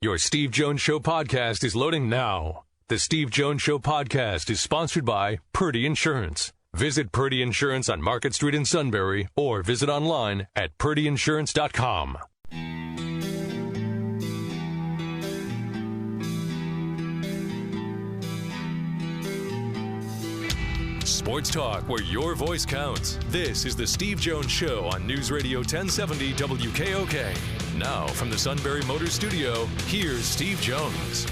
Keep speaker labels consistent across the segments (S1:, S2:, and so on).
S1: Your Steve Jones Show podcast is loading now. The Steve Jones Show podcast is sponsored by Purdy Insurance. Visit Purdy Insurance on Market Street in Sunbury or visit online at purdyinsurance.com. Sports talk where your voice counts. This is the Steve Jones Show on News Radio 1070 WKOK. Now from the Sunbury Motors Studio, here's Steve Jones.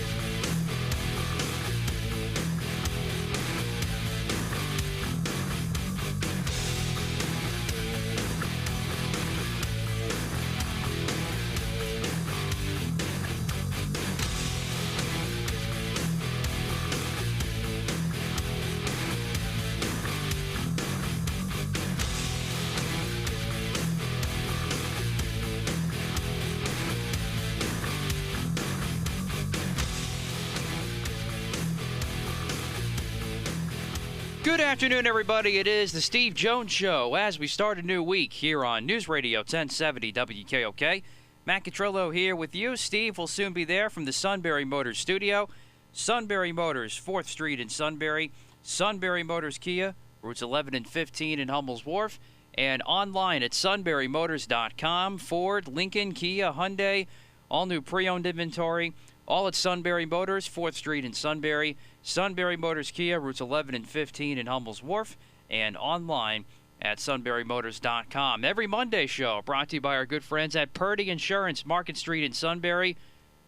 S2: Good afternoon, everybody. It is the Steve Jones Show as we start a new week here on News Radio 1070 WKOK. Matt Catrillo here with you. Steve will soon be there from the Sunbury Motors Studio. Sunbury Motors, 4th Street in Sunbury. Sunbury Motors Kia, routes 11 and 15 in Hummel's Wharf. And online at sunburymotors.com. Ford, Lincoln, Kia, Hyundai, all new pre-owned inventory. All at Sunbury Motors, 4th Street in Sunbury. Sunbury Motors Kia, routes 11 and 15 in Hummel's Wharf, and online at sunburymotors.com. Every Monday show brought to you by our good friends at Purdy Insurance, Market Street in Sunbury,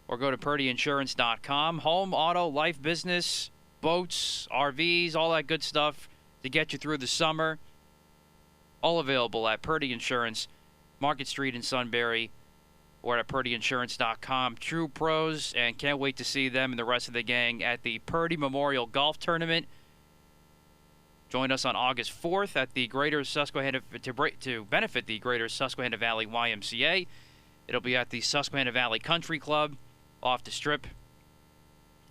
S2: or go to purdyinsurance.com. Home, auto, life, business, boats, RVs, all that good stuff to get you through the summer. All available at Purdy Insurance, Market Street in Sunbury, or at purdyinsurance.com. True pros, and can't wait to see them and the rest of the gang at the Purdy Memorial Golf Tournament. Join us on August 4th at the Greater Susquehanna to benefit the Greater Susquehanna Valley YMCA. It'll be at the Susquehanna Valley Country Club off the Strip.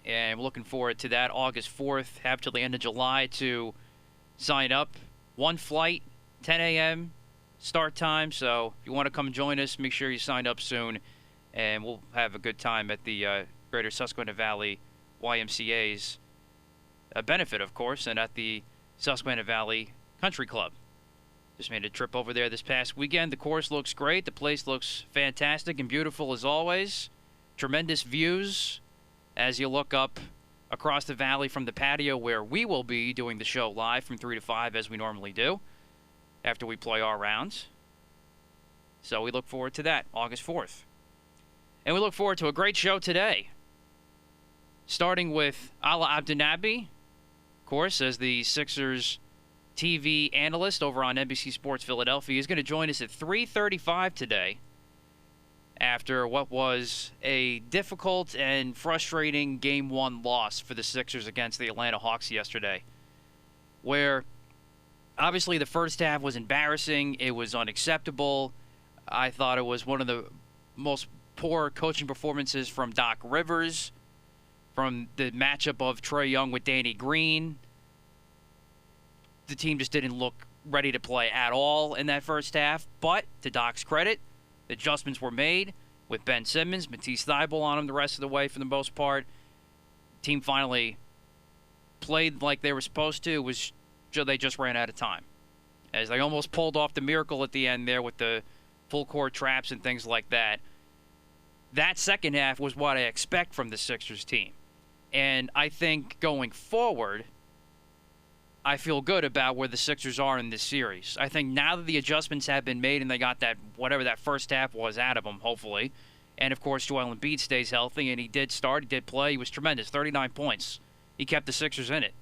S2: And we're looking forward to that August 4th. Have till the end of July to sign up. One flight, 10 a.m., start time, so if you want to come join us, make sure you sign up soon, and we'll have a good time at the Greater Susquehanna Valley YMCA's benefit, of course, and at the Susquehanna Valley Country Club. Just made a trip over there this past weekend. The course looks great. The place looks fantastic and beautiful as always. Tremendous views as you look up across the valley from the patio where we will be doing the show live from 3 to 5 as we normally do, after we play our rounds. So we look forward to that, August 4th. And we look forward to a great show today. Starting with Alaa Abdelnaby, of course, as the Sixers TV analyst over on NBC Sports Philadelphia. He's going to join us at 3:35 today after what was a difficult and frustrating Game 1 loss for the Sixers against the Atlanta Hawks yesterday, where obviously the first half was embarrassing. It was unacceptable. I thought it was one of the most poor coaching performances from Doc Rivers, from the matchup of Trae Young with Danny Green. The team just didn't look ready to play at all in that first half. But to Doc's credit, the adjustments were made with Ben Simmons, Matisse Thybulle on him the rest of the way for the most part. The team finally played like they were supposed to. It was they just ran out of time, as they almost pulled off the miracle at the end there with the full court traps and things like that. That second half was what I expect from the Sixers team. And I think going forward, I feel good about where the Sixers are in this series. I think now that the adjustments have been made and they got that, whatever that first half was out of them, hopefully, and of course Joel Embiid stays healthy, and he did start, he did play, he was tremendous, 39 points. He kept the Sixers in it.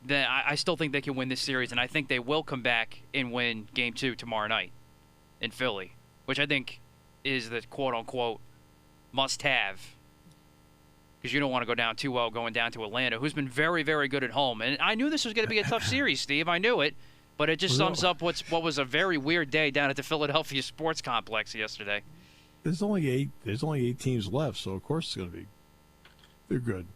S2: Then I still think they can win this series, and I think they will come back and win Game 2 tomorrow night in Philly, which I think is the quote-unquote must-have, because you don't want to go down 2-0 going down to Atlanta, who's been very, very good at home. And I knew this was going to be a tough series, Steve. I knew it, but it just sums up what was a very weird day down at the Philadelphia Sports Complex yesterday.
S3: There's only eight teams left, so of course it's going to be. They're good.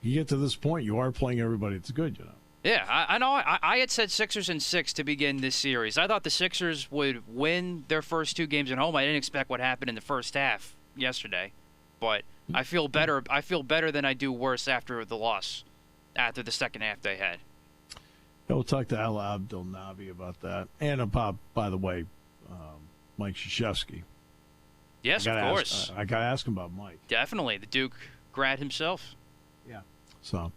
S3: You get to this point, you are playing everybody that's good, you know.
S2: Yeah, I know. I had said Sixers in 6 to begin this series. I thought the Sixers would win their first 2 games at home. I didn't expect what happened in the first half yesterday, but I feel better. I feel better than I do worse after the loss, after the second half they had.
S3: Yeah, we'll talk to Alaa Abdelnaby about that, and about, by the way, Mike Krzyzewski.
S2: Yes, of course.
S3: I got to ask him about Mike.
S2: Definitely, the Duke grad himself.
S3: Yeah. So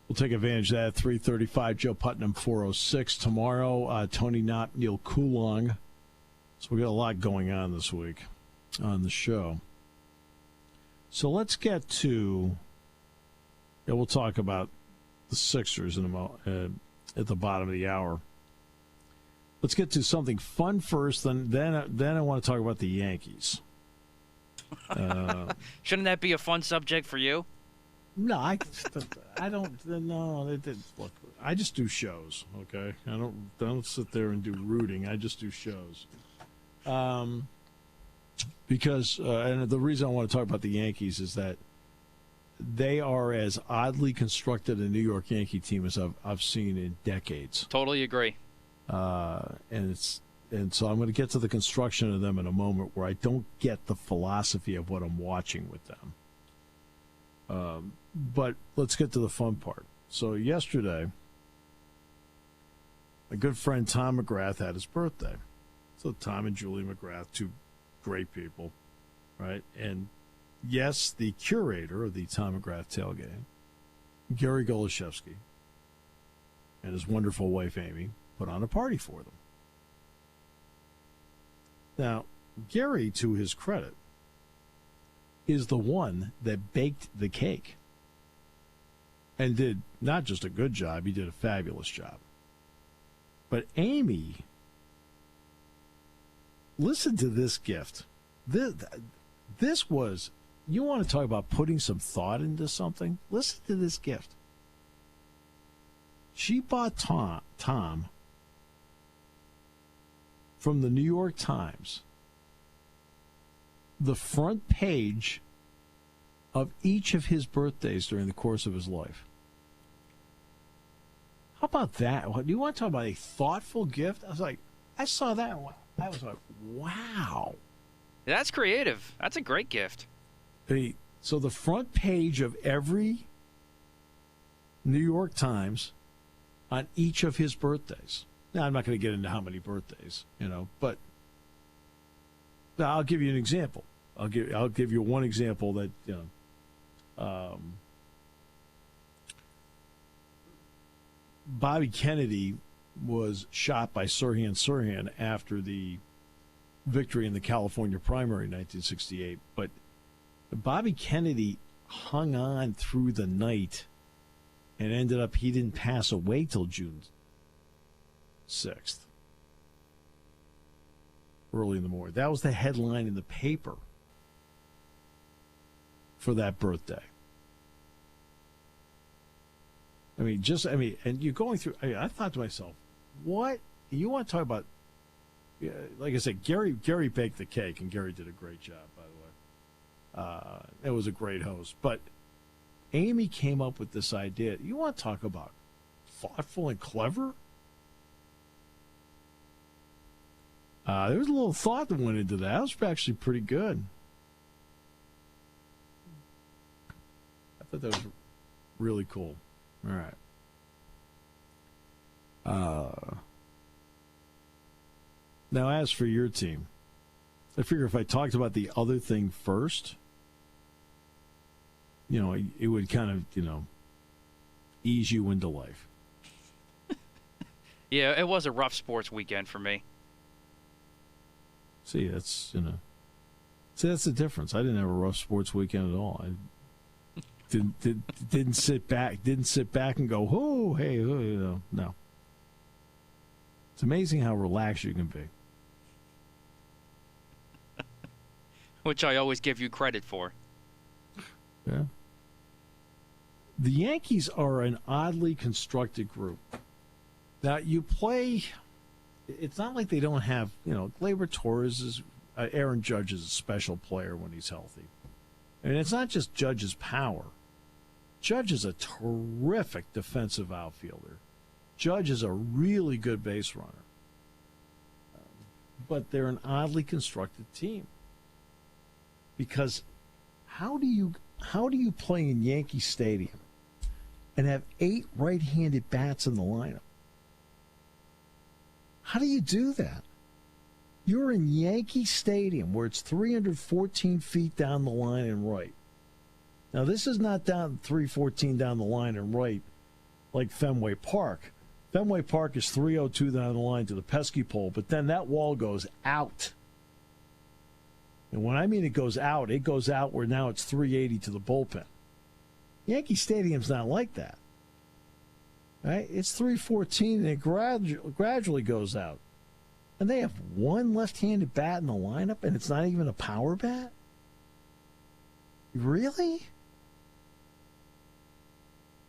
S3: we'll take advantage of that. 3:35, Joe Putnam, 4:06 tomorrow. Tony Knott, Neil Coulong. So we got a lot going on this week on the show. So let's get to. Yeah, we'll talk about the Sixers in a moment, at the bottom of the hour. Let's get to something fun first. Then I want to talk about the Yankees.
S2: Shouldn't that be a fun subject for you?
S3: No, I don't. No, look, I just do shows. Okay, I don't sit there and do rooting. I just do shows. Because and the reason I want to talk about the Yankees is that they are as oddly constructed a New York Yankee team as I've seen in decades.
S2: Totally agree.
S3: And so I'm going to get to the construction of them in a moment, where I don't get the philosophy of what I'm watching with them. But let's get to the fun part. So yesterday, my good friend Tom McGrath had his birthday. So Tom and Julie McGrath, 2 great people, right? And yes, the curator of the Tom McGrath tailgate, Gary Golashevsky, and his wonderful wife Amy put on a party for them. Now, Gary, to his credit, is the one that baked the cake and did not just a good job, he did a fabulous job. But Amy, listen to this gift. This was, you want to talk about putting some thought into something? Listen to this gift. She bought Tom from the New York Times the front page of each of his birthdays during the course of his life. How about that? Do you want to talk about a thoughtful gift? I saw that one. I was like, wow.
S2: That's creative. That's a great gift.
S3: So the front page of every New York Times on each of his birthdays. Now, I'm not going to get into how many birthdays, but I'll give you an example. I'll give you one example that, Bobby Kennedy was shot by Sirhan after the victory in the California primary in 1968. But Bobby Kennedy hung on through the night and ended up, he didn't pass away till June 6th. Early in the morning. That was the headline in the paper for that birthday. And you're going through, I thought to myself, what? You want to talk about, like I said, Gary baked the cake, and Gary did a great job, by the way. It was a great host. But Amy came up with this idea. You want to talk about thoughtful and clever? There was a little thought that went into that. That was actually pretty good. I thought that was really cool. All right. Now, as for your team, I figure if I talked about the other thing first, it would kind of, ease you into life.
S2: Yeah, it was a rough sports weekend for me.
S3: See, that's the difference. I didn't have a rough sports weekend at all. I didn't sit back and go, oh, hey, no. It's amazing how relaxed you can be.
S2: Which I always give you credit for.
S3: Yeah. The Yankees are an oddly constructed group. Now, you play. It's not like they don't have, Gleyber Torres Aaron Judge is a special player when he's healthy. And it's not just Judge's power. Judge is a terrific defensive outfielder. Judge is a really good base runner. But they're an oddly constructed team. Because how do you play in Yankee Stadium and have 8 right-handed bats in the lineup? How do you do that? You're in Yankee Stadium where it's 314 feet down the line and right. Now, this is not down 314 down the line and right like Fenway Park. Fenway Park is 302 down the line to the pesky pole, but then that wall goes out. And when I mean it goes out where now it's 380 to the bullpen. Yankee Stadium's not like that. Right? It's 314 and it gradually goes out. And they have one left-handed bat in the lineup, and it's not even a power bat? Really?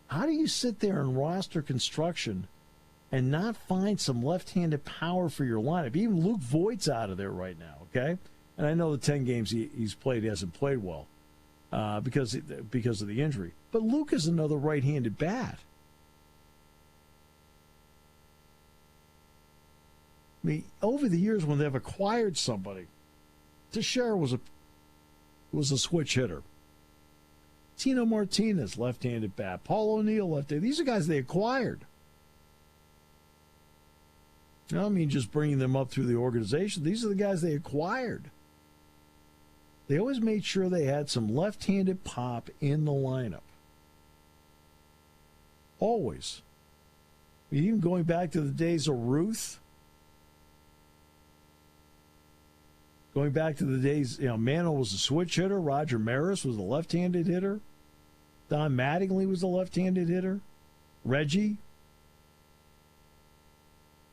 S3: How do you sit there in roster construction and not find some left-handed power for your lineup? Even Luke Voigt's out of there right now, okay? And I know the 10 games he's played, he hasn't played well because of the injury. But Luke is another right-handed bat. I mean, over the years when they've acquired somebody, Teixeira was a switch hitter. Tino Martinez, left-handed bat. Paul O'Neill, left-handed. These are guys they acquired. I don't mean just bringing them up through the organization. These are the guys they acquired. They always made sure they had some left-handed pop in the lineup. Always. I mean, even going back to the days of Ruth. Going back to the days, Mantle was a switch hitter. Roger Maris was a left-handed hitter. Don Mattingly was a left-handed hitter. Reggie.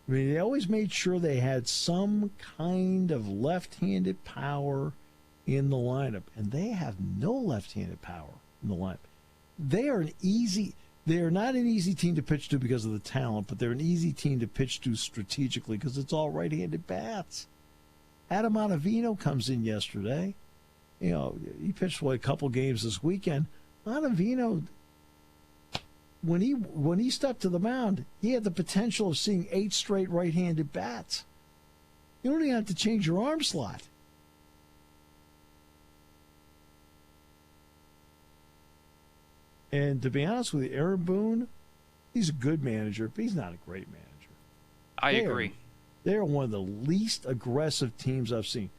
S3: I mean, they always made sure they had some kind of left-handed power in the lineup. And they have no left-handed power in the lineup. They are not an easy team to pitch to because of the talent, but they're an easy team to pitch to strategically because it's all right-handed bats. Adam Ottavino comes in yesterday. He pitched a couple games this weekend. Ottavino, when he stepped to the mound, he had the potential of seeing 8 straight right-handed bats. You don't even have to change your arm slot. And to be honest with you, Aaron Boone, he's a good manager, but he's not a great manager.
S2: I agree.
S3: They're one of the least aggressive teams I've seen.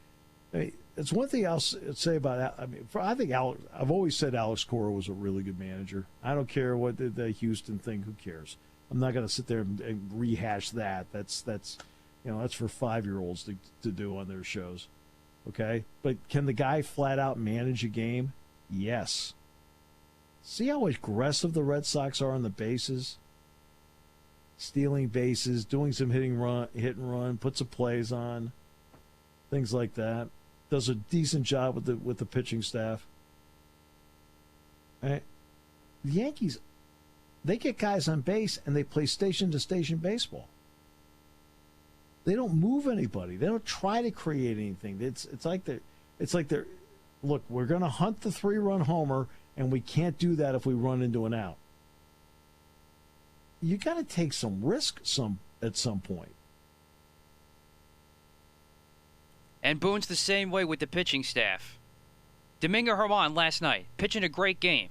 S3: I mean, it's one thing I'll say about. I think I've always said Alex Cora was a really good manager. I don't care what the Houston thing. Who cares? I'm not going to sit there and rehash that. That's for 5-year-olds to do on their shows. Okay, but can the guy flat out manage a game? Yes. See how aggressive the Red Sox are on the bases. Stealing bases, doing some hit and run, put some plays on, things like that. Does a decent job with the pitching staff. Right? The Yankees, they get guys on base and they play station-to-station baseball. They don't move anybody. They don't try to create anything. It's like they're look, we're going to hunt the 3-run homer, and we can't do that if we run into an out. You got to take some risk at some point.
S2: And Boone's the same way with the pitching staff. Domingo Germán last night, pitching a great game.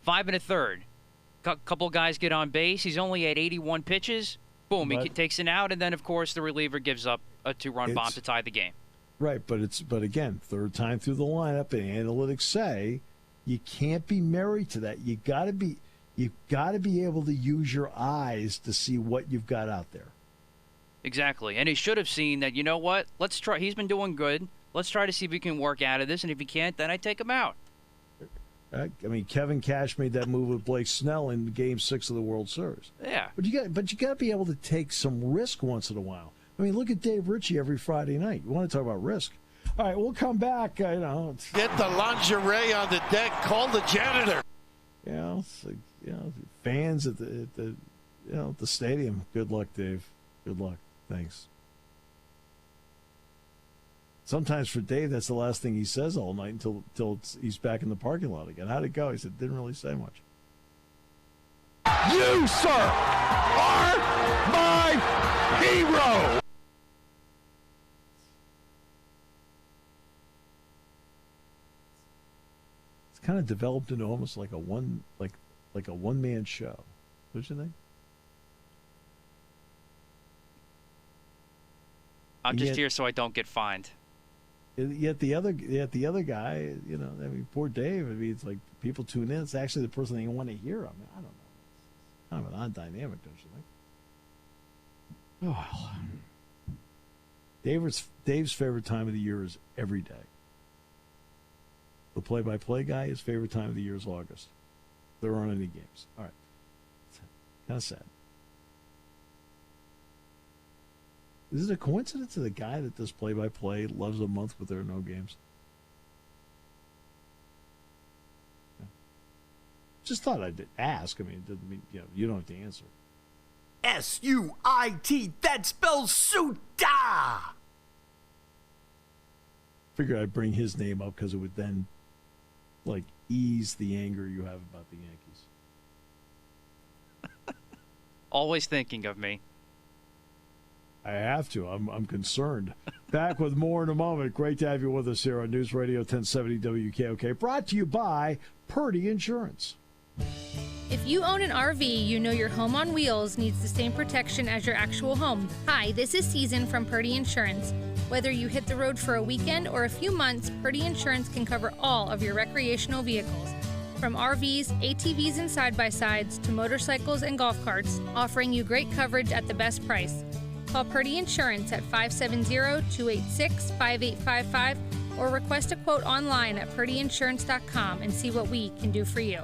S2: 5 1/3. Couple guys get on base. He's only at 81 pitches. Boom, he takes an out, and then, of course, the reliever gives up a 2-run bomb to tie the game.
S3: Right, but again, third time through the lineup, and analytics say you can't be married to that. You've got to be able to use your eyes to see what you've got out there.
S2: Exactly. And he should have seen that, you know what? Let's try. He's been doing good. Let's try to see if we can work out of this. And if he can't, then I take him out.
S3: I mean, Kevin Cash made that move with Blake Snell in Game 6 of the World Series.
S2: Yeah.
S3: But you got to be able to take some risk once in a while. I mean, look at Dave Ritchie every Friday night. You want to talk about risk? All right, we'll come back.
S4: Get the lingerie on the deck. Call the janitor.
S3: Fans at the stadium. Good luck, Dave. Good luck. Thanks. Sometimes for Dave, that's the last thing he says all night until he's back in the parking lot again. How'd it go? He said, didn't really say much.
S4: You, sir, are my hero.
S3: It's kind of developed into almost like a one-man show. Don't you think?
S2: I'm just here so I don't get fined.
S3: Yet the other guy, you know, I mean, poor Dave. I mean, it's like people tune in. It's actually the person they want to hear. I mean, I don't know. It's kind of an odd dynamic, don't you think? Oh, well. Dave's favorite time of the year is every day. The play-by-play guy, his favorite time of the year is August. There aren't any games. All right. It's kind of sad. Is it a coincidence that the guy that does play-by-play loves a month where there are no games? Yeah. Just thought I'd ask. I mean, it doesn't mean, you know, you don't have to answer.
S5: S-U-I-T, that spells Suta!
S3: Figured I'd bring his name up because it would then, like, ease the anger you have about the Yankees.
S2: Always thinking of me.
S3: I have to. I'm concerned. Back with more in a moment. Great to have you with us here on News Radio 1070 WKOK. Brought to you by Purdy Insurance.
S6: If you own an RV, you know your home on wheels needs the same protection as your actual home. Hi, this is Season from Purdy Insurance. Whether you hit the road for a weekend or a few months, Purdy Insurance can cover all of your recreational vehicles. From RVs, ATVs, and side-by-sides to motorcycles and golf carts, offering you great coverage at the best price. Call Purdy Insurance at 570-286-5855 or request a quote online at purdyinsurance.com and see what we can do for you.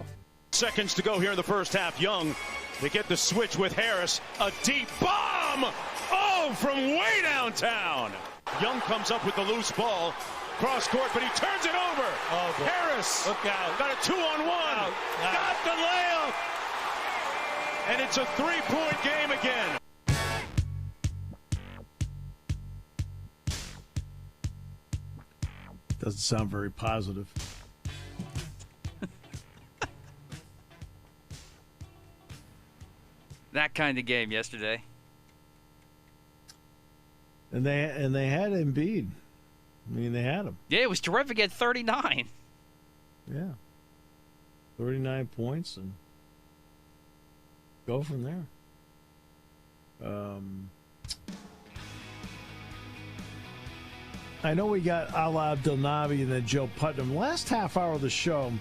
S7: Seconds to go here in the first half. Young, they get the switch with Harris. A deep bomb! Oh, from way downtown. Young comes up with the loose ball. Cross court, but he turns it over.
S4: Oh, boy.
S7: Harris
S4: Look out.
S7: got a 2-on-1. Got the layup. And it's a three-point game again.
S3: Doesn't sound very positive.
S2: That kind of game yesterday.
S3: And they had Embiid. I mean, they had him.
S2: Yeah, it was terrific at 39.
S3: Yeah. 39 points and go from there. I know we got Alaa Abdelnaby and then Joe Putnam. Last half hour of the show,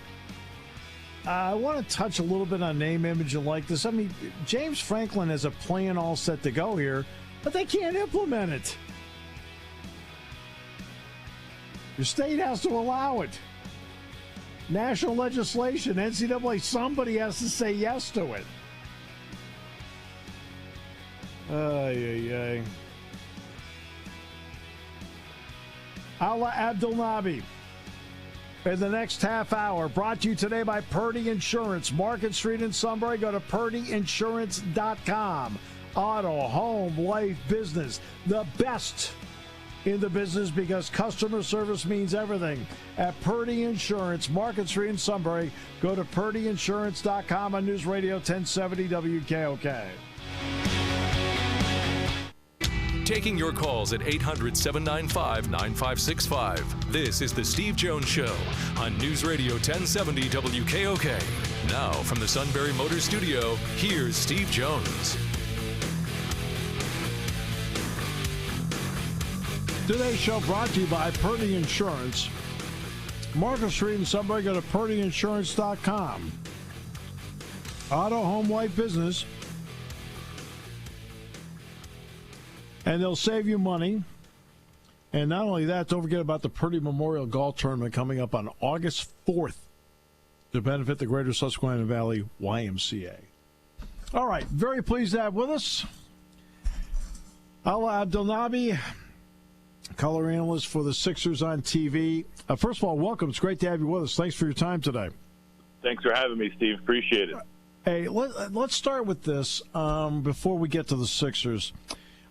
S3: I want to touch a little bit on name, image, and likeness. I mean, James Franklin has a plan all set to go here, but they can't implement it. Your state has to allow it. National legislation, NCAA, somebody has to say yes to it. Ay, ay, ay. Alaa Abdelnaby in the next half hour. Brought to you today by Purdy Insurance. Market Street in Sunbury. Go to purdyinsurance.com. Auto, home, life, business. The best in the business because customer service means everything. At Purdy Insurance, Market Street in Sunbury. Go to purdyinsurance.com on News Radio 1070 WKOK.
S1: Taking your calls at 800-795-9565. This is The Steve Jones Show on News Radio 1070 WKOK. Now, from the Sunbury Motors Studio, here's Steve Jones.
S3: Today's show brought to you by Purdy Insurance. Market Street in Sunbury. Go to purdyinsurance.com. Auto, home, life, business. And they'll save you money. And not only that, don't forget about the Purdy Memorial Golf Tournament coming up on August 4th to benefit the Greater Susquehanna Valley YMCA. All right, very pleased to have with us Alaa Abdelnaby, color analyst for the Sixers on TV. First of all, welcome. It's great to have you with us. Thanks for your time today.
S8: Thanks for having me, Steve. Appreciate it.
S3: Hey, let's start with this before we get to the Sixers.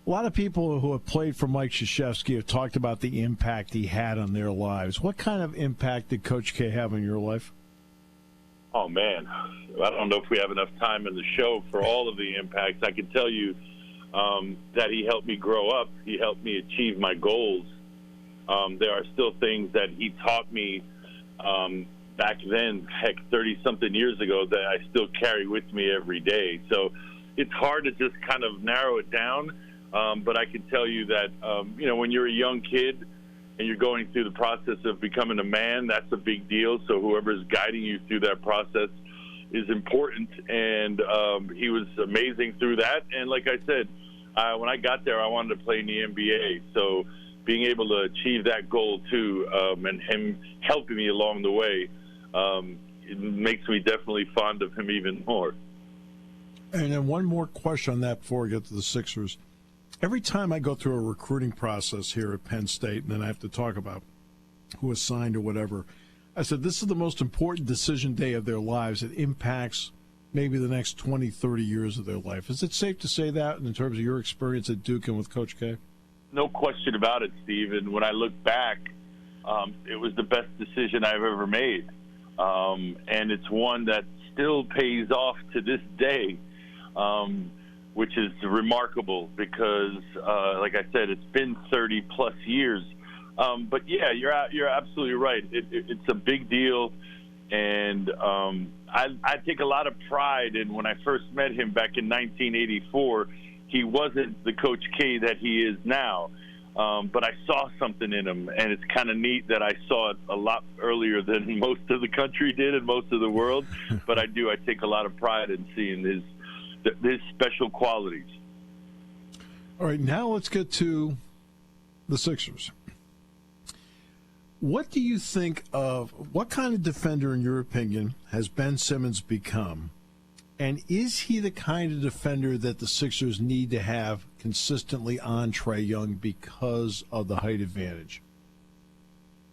S3: A lot of people who have played for Mike Krzyzewski have talked about the impact he had on their lives. What kind of impact did Coach K have on your life?
S8: Oh, man. I don't know if we have enough time in the show for all of the impacts. I can tell you that he helped me grow up. He helped me achieve my goals. There are still things that he taught me back then, heck, 30-something years ago, that I still carry with me every day. So it's hard to just kind of narrow it down. But I can tell you that, when you're a young kid and you're going through the process of becoming a man, that's a big deal. So whoever's guiding you through that process is important. And he was amazing through that. And like I said, when I got there, I wanted to play in the NBA. So being able to achieve that goal, too, and him helping me along the way, it makes me definitely fond of him even more.
S3: And then one more question on that before we get to the Sixers. Every time I go through a recruiting process here at Penn State, and then I have to talk about who is signed or whatever, I said this is the most important decision day of their lives. It impacts maybe the next 20, 30 years of their life. Is it safe to say that in terms of your experience at Duke and with Coach K?
S8: No question about it, Steve. And when I look back, it was the best decision I've ever made. And it's one that still pays off to this day, which is remarkable because, like I said, it's been 30-plus years. But, yeah, you're absolutely right. It's a big deal. And I take a lot of pride in when I first met him back in 1984, he wasn't the Coach K that he is now. But I saw something in him, and it's kind of neat that I saw it a lot earlier than most of the country did and most of the world. But I take a lot of pride in seeing his special qualities.
S3: All right, now let's get to the Sixers. What do you think of what kind of defender, in your opinion, has Ben Simmons become? And is he the kind of defender that the Sixers need to have consistently on Trae Young because of the height advantage?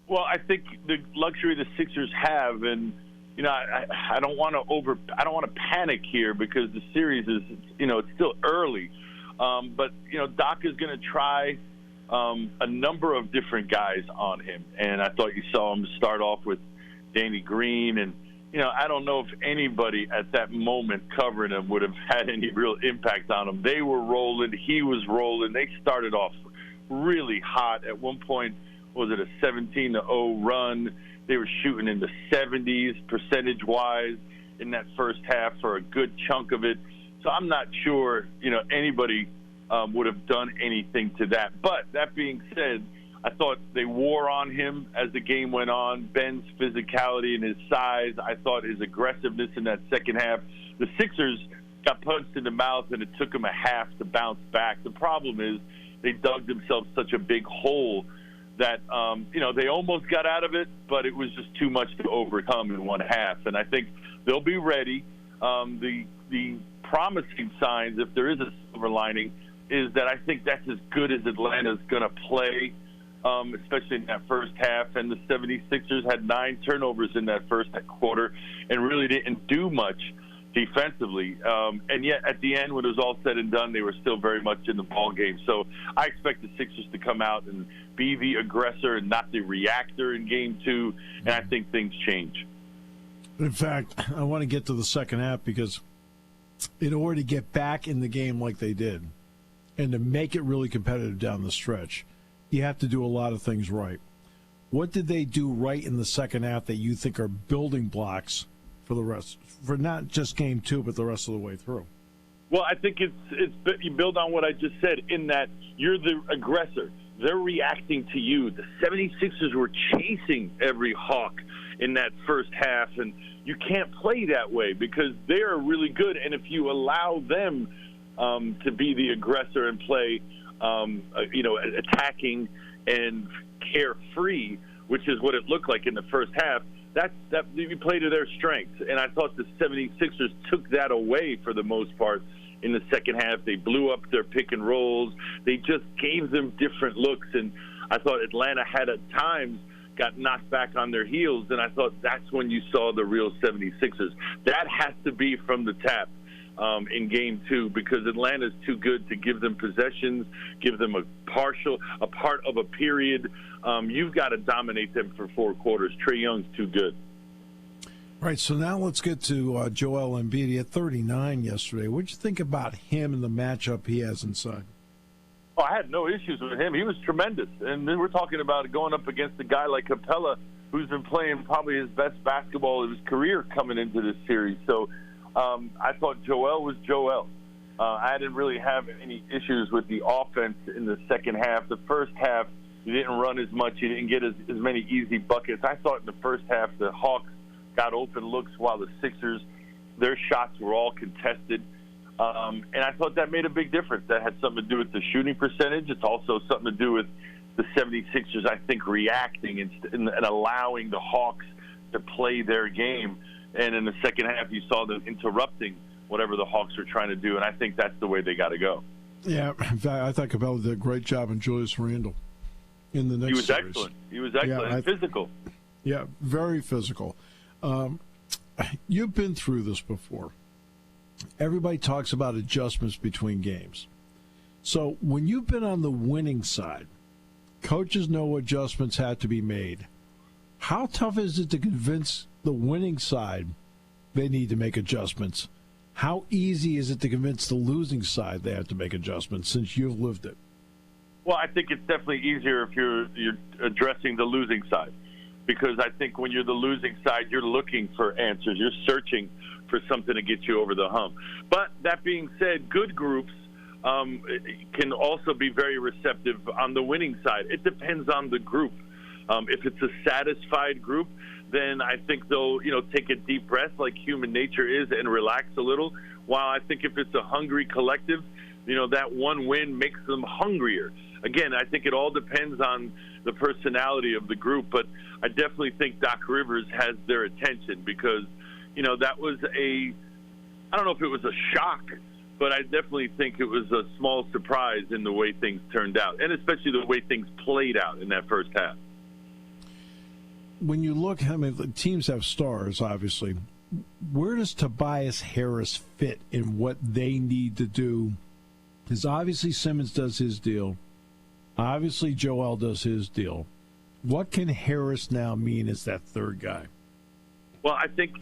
S8: Well, I think the luxury the Sixers have, and I don't want to panic here because the series is it's still early, but Doc is going to try a number of different guys on him, and I thought you saw him start off with Danny Green, and I don't know if anybody at that moment covering him would have had any real impact on him. They were rolling. He was rolling. They started off really hot. At one point, was it a 17-0 run? They were shooting in the 70s percentage-wise in that first half for a good chunk of it. So I'm not sure, anybody would have done anything to that. But that being said, I thought they wore on him as the game went on. Ben's physicality and his size, I thought his aggressiveness in that second half. The Sixers got punched in the mouth, and it took them a half to bounce back. The problem is they dug themselves such a big hole that, they almost got out of it, but it was just too much to overcome in one half. And I think they'll be ready. The promising signs, if there is a silver lining, is that I think that's as good as Atlanta's going to play, especially in that first half. And the 76ers had 9 turnovers in that first quarter and really didn't do much defensively. And yet at the end, when it was all said and done, they were still very much in the ball game. So I expect the Sixers to come out and be the aggressor and not the reactor in game 2. And I think things change.
S3: In fact, I want to get to the second half because in order to get back in the game like they did and to make it really competitive down the stretch, you have to do a lot of things right. What did they do right in the second half that you think are building blocks for the rest, for not just game 2, but the rest of the way through?
S8: Well, I think it's you build on what I just said in that you're the aggressor. They're reacting to you. The 76ers were chasing every Hawk in that first half, and you can't play that way because they are really good. And if you allow them to be the aggressor and play, attacking and carefree, which is what it looked like in the first half, that you play to their strengths. And I thought the 76ers took that away for the most part in the second half. They blew up their pick and rolls. They just gave them different looks. And I thought Atlanta had at times got knocked back on their heels, and I thought that's when you saw the real 76ers. That has to be from the tap in game 2 because Atlanta's too good to give them possessions, give them a part of a period. You've got to dominate them for 4 quarters. Trae Young's too good.
S3: Right, so now let's get to Joel Embiid. He had 39 yesterday. What did you think about him and the matchup he has inside?
S8: Oh, I had no issues with him. He was tremendous. And then we're talking about going up against a guy like Capella, who's been playing probably his best basketball of his career coming into this series. So I thought Joel was Joel. I didn't really have any issues with the offense in the second half. The first half, he didn't run as much. He didn't get as many easy buckets. I thought in the first half the Hawks got open looks while the Sixers, their shots were all contested. And I thought that made a big difference. That had something to do with the shooting percentage. It's also something to do with the 76ers, I think, reacting and allowing the Hawks to play their game. And in the second half, you saw them interrupting whatever the Hawks were trying to do, and I think that's the way they got to go.
S3: Yeah, in fact, I thought Capella did a great job on Julius Randle in the next series.
S8: Excellent. He was excellent and physical.
S3: Yeah, very physical. You've been through this before. Everybody talks about adjustments between games. So when you've been on the winning side, coaches know adjustments had to be made. How tough is it to convince the winning side they need to make adjustments? How easy is it to convince the losing side they have to make adjustments since you've lived it?
S8: Well, I think it's definitely easier if you're addressing the losing side, because I think when you're the losing side, you're looking for answers. You're searching for something to get you over the hump. But that being said, good groups can also be very receptive on the winning side. It depends on the group. If it's a satisfied group, then I think they'll, take a deep breath like human nature is and relax a little. While I think if it's a hungry collective, that one win makes them hungrier. Again, I think it all depends on the personality of the group, but I definitely think Doc Rivers has their attention because, that was I don't know if it was a shock, but I definitely think it was a small surprise in the way things turned out, and especially the way things played out in that first half.
S3: When you look, the teams have stars, obviously. Where does Tobias Harris fit in what they need to do? Because obviously Simmons does his deal. Obviously Joel does his deal. What can Harris now mean as that third guy?
S8: Well, I think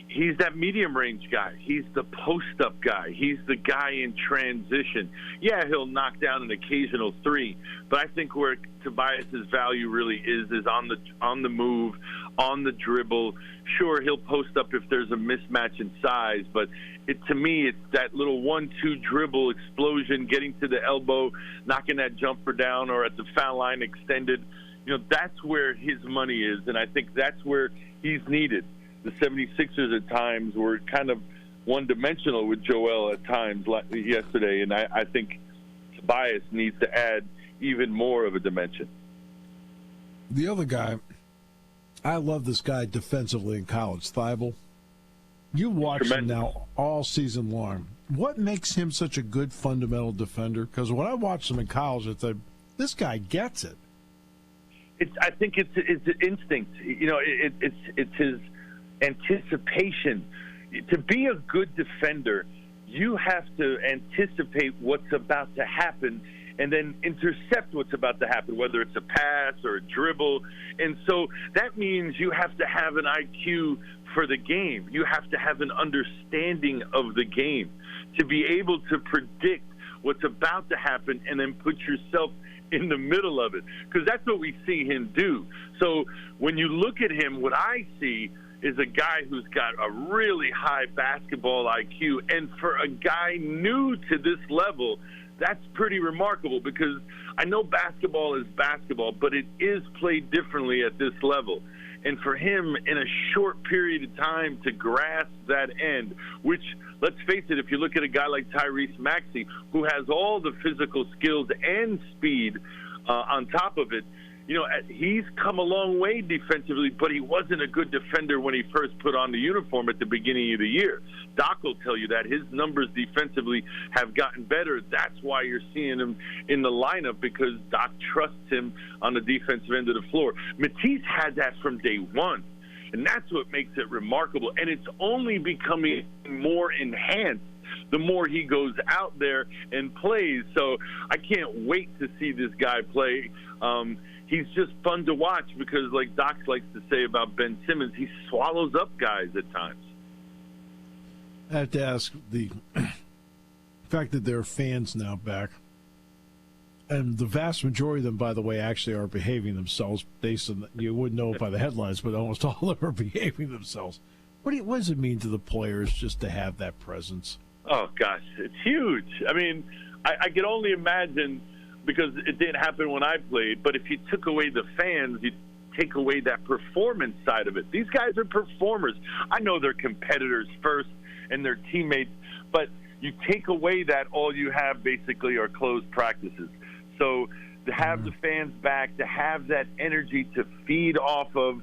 S8: he's that medium-range guy. He's the post-up guy. He's the guy in transition. Yeah, he'll knock down an occasional three, but I think where Tobias's value really is on the move, on the dribble. Sure, he'll post up if there's a mismatch in size, but to me, it's that little 1-2 dribble explosion, getting to the elbow, knocking that jumper down, or at the foul line extended. That's where his money is, and I think that's where he's needed. The 76ers at times were kind of one-dimensional with Joel at times like yesterday, and I think Tobias needs to add even more of a dimension.
S3: The other guy, I love this guy defensively in college, Thybulle. You watch him now all season long. What makes him such a good fundamental defender? Because when I watched him in college, I thought, this guy gets it.
S8: I think it's instinct. It's his anticipation. To be a good defender, you have to anticipate what's about to happen and then intercept what's about to happen, whether it's a pass or a dribble. And so that means you have to have an IQ for the game. You have to have an understanding of the game to be able to predict what's about to happen and then put yourself in the middle of it, because that's what we see him do. So when you look at him, what I see is a guy who's got a really high basketball IQ, and for a guy new to this level, that's pretty remarkable, because I know basketball is basketball, but it is played differently at this level. And for him, in a short period of time, to grasp that end, which, let's face it, if you look at a guy like Tyrese Maxey, who has all the physical skills and speed on top of it, he's come a long way defensively, but he wasn't a good defender when he first put on the uniform at the beginning of the year. Doc will tell you that his numbers defensively have gotten better. That's why you're seeing him in the lineup, because Doc trusts him on the defensive end of the floor. Matisse had that from day one, and that's what makes it remarkable. And it's only becoming more enhanced the more he goes out there and plays. So I can't wait to see this guy play. He's just fun to watch because, like Doc likes to say about Ben Simmons, he swallows up guys at times.
S3: I have to ask the fact that there are fans now back, and the vast majority of them, by the way, actually are behaving themselves based on, you wouldn't know it by the headlines, but almost all of them are behaving themselves. What does it mean to the players just to have that presence?
S8: Oh, gosh, it's huge. I mean, I could only imagine, because it didn't happen when I played, but if you took away the fans, you'd take away that performance side of it. These guys are performers. I know they're competitors first and they're teammates, but you take away that, all you have basically are closed practices. So to have the fans back, to have that energy to feed off of,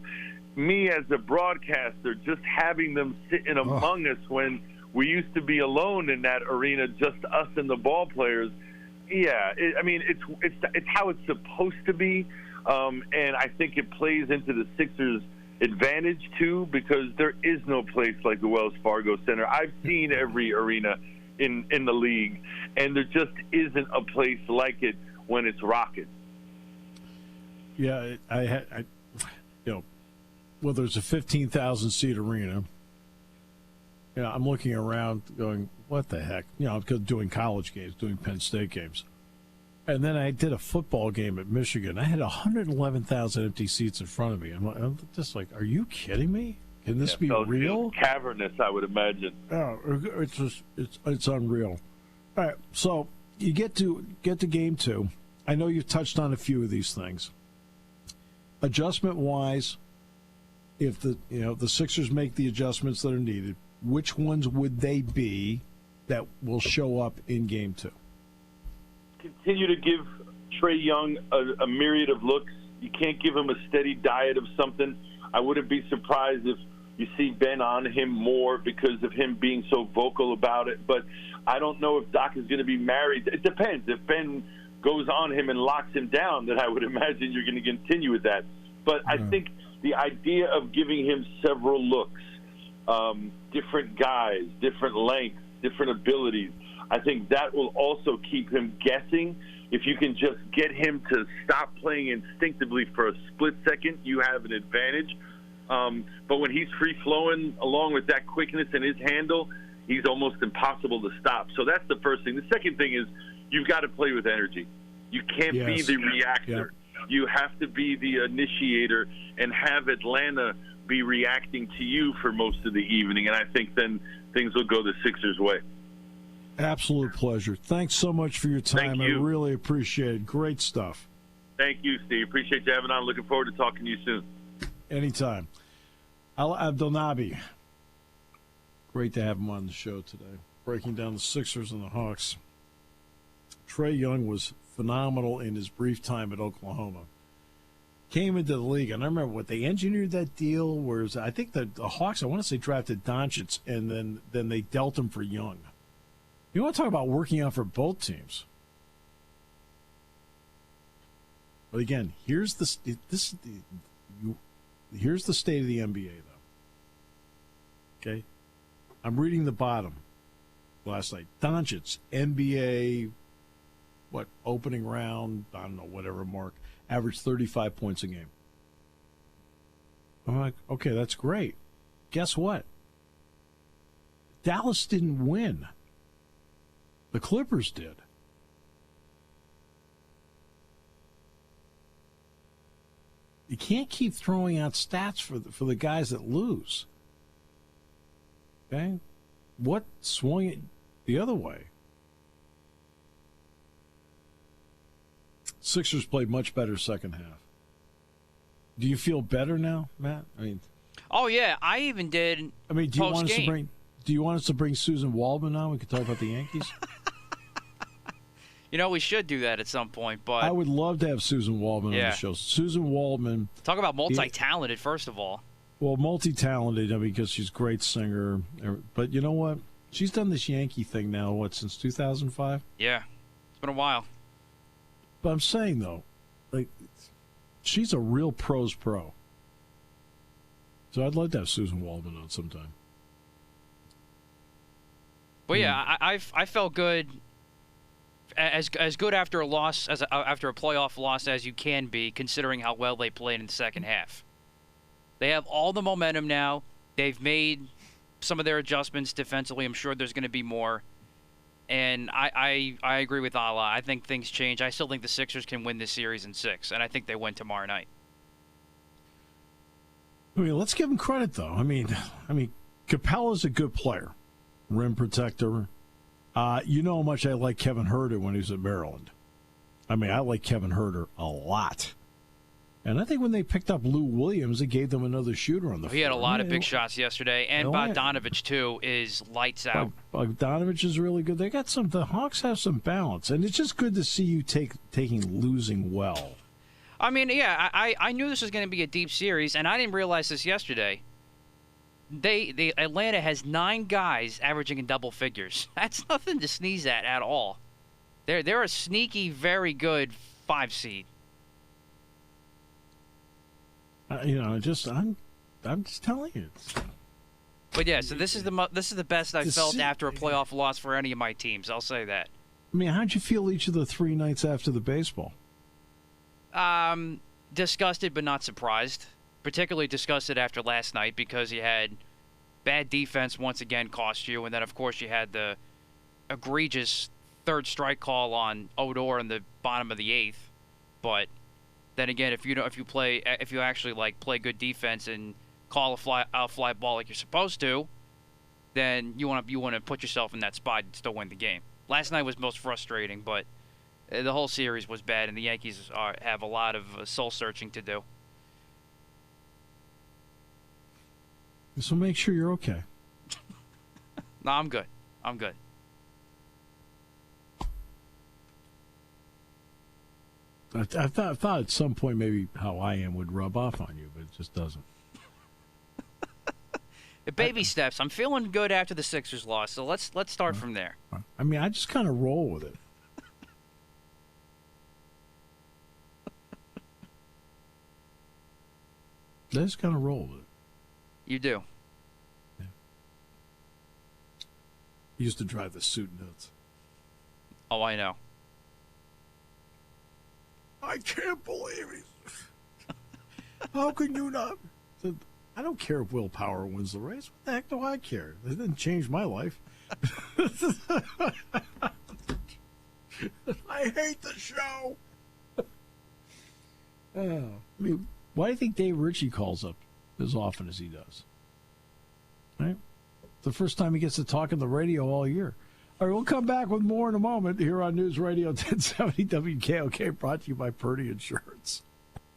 S8: me as a broadcaster, just having them sitting among us when we used to be alone in that arena, just us and the ball players. Yeah, it's how it's supposed to be, and I think it plays into the Sixers' advantage too, because there is no place like the Wells Fargo Center. I've seen every arena in the league, and there just isn't a place like it when it's rocking.
S3: Yeah, well, there's a 15,000 seat arena. I'm looking around going, what the heck? Because doing college games, doing Penn State games. And then I did a football game at Michigan. I had 111,000 empty seats in front of me. I'm just like, are you kidding me? Can this be real?
S8: Cavernous, I would imagine.
S3: Oh, it's unreal. All right, so you get to game two. I know you've touched on a few of these things. Adjustment-wise, if the Sixers make the adjustments that are needed, which ones would they be that will show up in game two?
S8: Continue to give Trae Young a myriad of looks. You can't give him a steady diet of something. I wouldn't be surprised if you see Ben on him more because of him being so vocal about it. But I don't know if Doc is going to be married. It depends. If Ben goes on him and locks him down, then I would imagine you're going to continue with that. But I think the idea of giving him several looks, different guys, different lengths, different abilities, I think that will also keep him guessing. If you can just get him to stop playing instinctively for a split second, you have an advantage. But when he's free-flowing along with that quickness and his handle, he's almost impossible to stop. So that's the first thing. The second thing is you've got to play with energy. You can't be the reactor. Yep. You have to be the initiator and have Atlanta be reacting to you for most of the evening, and I think then things will go the Sixers' way.
S3: Absolute pleasure. Thanks so much for your time. I really appreciate it. Great stuff.
S8: Thank you, Steve. Appreciate you having on. Looking forward to talking to you soon.
S3: Anytime. Alaa Abdelnaby. Great to have him on the show today. Breaking down the Sixers and the Hawks. Trae Young was phenomenal in his brief time at Oklahoma. Came into the league, and I remember what they engineered that deal, whereas I think the Hawks, I want to say, drafted Doncic, and then they dealt him for Young. You want to talk about working out for both teams? But again, here's the state of the NBA, though. Okay, I'm reading the bottom last night. Doncic, NBA, opening round? I don't know, whatever mark. Averaged 35 points a game. I'm like, okay, that's great. Guess what? Dallas didn't win. The Clippers did. You can't keep throwing out stats for the guys that lose. Okay? What swung it the other way? Sixers played much better second half. Do you feel better now, Matt?
S2: Oh yeah, I even did.
S3: Do you want us to bring Susan Waldman on? We could talk about the Yankees.
S2: We should do that at some point. But
S3: I would love to have Susan Waldman on the show. Susan Waldman.
S2: Talk about multi-talented, first of all.
S3: Well, multi-talented, because she's a great singer. But you know what? She's done this Yankee thing now, since 2005?
S2: Yeah, it's been a while.
S3: But I'm saying, though, she's a real pro's pro. So I'd like to have Susan Waldman on sometime.
S2: But yeah, I felt good as good after a loss after a playoff loss as you can be, considering how well they played in the second half. They have all the momentum now. They've made some of their adjustments defensively. I'm sure there's going to be more. And I agree with Alaa. I think things change. I still think the Sixers can win this series in 6, and I think they win tomorrow night.
S3: I mean, let's give him credit, though. I mean, Capella's a good player, rim protector. You know how much I like Kevin Huerter when he was at Maryland. I mean, I like Kevin Huerter a lot. And I think when they picked up Lou Williams, it gave them another shooter on the floor.
S2: He had a lot of big shots yesterday, and Bogdanovich, too, is lights out.
S3: Bogdanovich is really good. They got some. The Hawks have some balance, and it's just good to see you taking losing well.
S2: I mean, yeah, I knew this was going to be a deep series, and I didn't realize this yesterday. Atlanta has 9 guys averaging in double figures. That's nothing to sneeze at all. They're a sneaky, very good 5 seed.
S3: I'm just telling you.
S2: But yeah, so this is the best I've felt after a playoff loss for any of my teams. I'll say that.
S3: I mean, how'd you feel each of the 3 nights after the baseball?
S2: Disgusted but not surprised. Particularly disgusted after last night because you had bad defense once again cost you, and then of course you had the egregious 3rd strike call on Odor in the bottom of the 8th. But then again, if you actually play good defense and call a fly ball like you're supposed to, then you want to put yourself in that spot and still win the game. Last night was most frustrating, but the whole series was bad, and the Yankees have a lot of soul searching to do.
S3: So make sure you're okay.
S2: No, I'm good.
S3: I thought at some point maybe how I am would rub off on you, but it just doesn't.
S2: Baby steps. I'm feeling good after the Sixers loss, so let's start from there.
S3: I mean, I just kind of roll with it. I just kind of roll with it.
S2: You do.
S3: Yeah. He used to drive the suit nuts.
S2: Oh, I know.
S3: I can't believe it. How can you not? I don't care if Will Power wins the race. What the heck do I care? It didn't change my life. I hate the show. I mean, why do you think Dave Ritchie calls up as often as he does? Right? The first time he gets to talk on the radio all year. All right, we'll come back with more in a moment here on News Radio 1070 WKOK, brought to you by Purdy Insurance.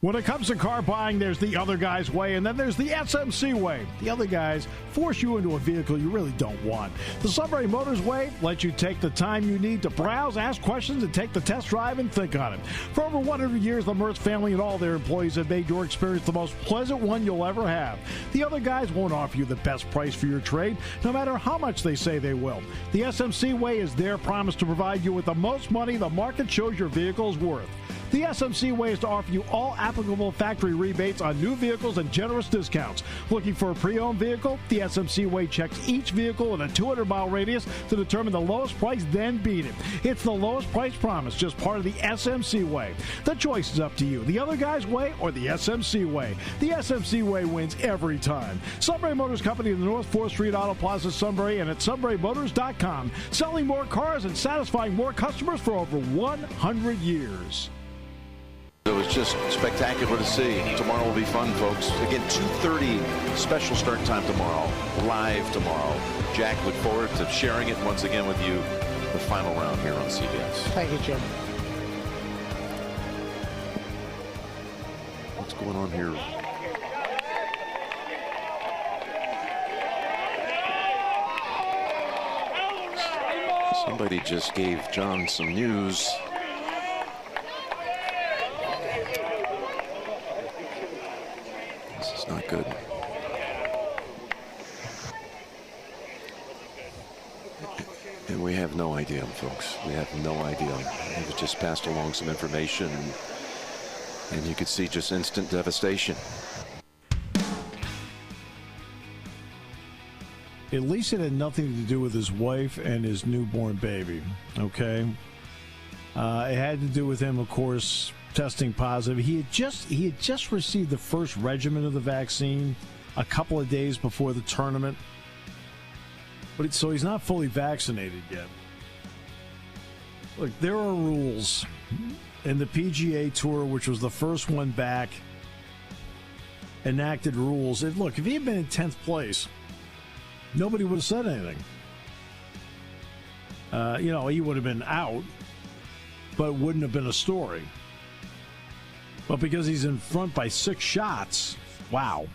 S3: When it comes to car buying, there's the other guy's way, and then there's the SMC way. The other guys force you into a vehicle you really don't want. The Sunbury Motors way lets you take the time you need to browse, ask questions, and take the test drive and think on it. For over 100 years, the Mertz family and all their employees have made your experience the most pleasant one you'll ever have. The other guys won't offer you the best price for your trade, no matter how much they say they will. The SMC way is their promise to provide you with the most money the market shows your vehicle is worth. The SMC way is to offer you all applicable factory rebates on new vehicles and generous discounts. Looking for a pre-owned vehicle? The SMC way checks each vehicle in a 200-mile radius to determine the lowest price, then beat it. It's the lowest price promise, just part of the SMC way. The choice is up to you, the other guy's way or the SMC way. The SMC way wins every time. Sunbury Motors Company in the North 4th Street Auto Plaza, Sunbury, and at sunburymotors.com. Selling more cars and satisfying more customers for over 100 years.
S9: It was just spectacular to see. Tomorrow will be fun, folks. Again, 2:30 special start time tomorrow, live tomorrow. Jack, look forward to sharing it once again with you, the final round here on CBS.
S4: Thank you, Jim.
S9: What's going on here? Somebody just gave John some news. Not good. And we have no idea, folks. We have no idea. We've just passed along some information, and you could see just instant devastation.
S3: At least it had nothing to do with his wife and his newborn baby, okay? It had to do with him, of course, testing positive. He had just received the first regimen of the vaccine a couple of days before the tournament. So he's not fully vaccinated yet. Look, there are rules. And the PGA Tour, which was the first one back, enacted rules. And look, if he had been in 10th place, nobody would have said anything. He would have been out, but it wouldn't have been a story. But because he's in front by 6 shots, wow.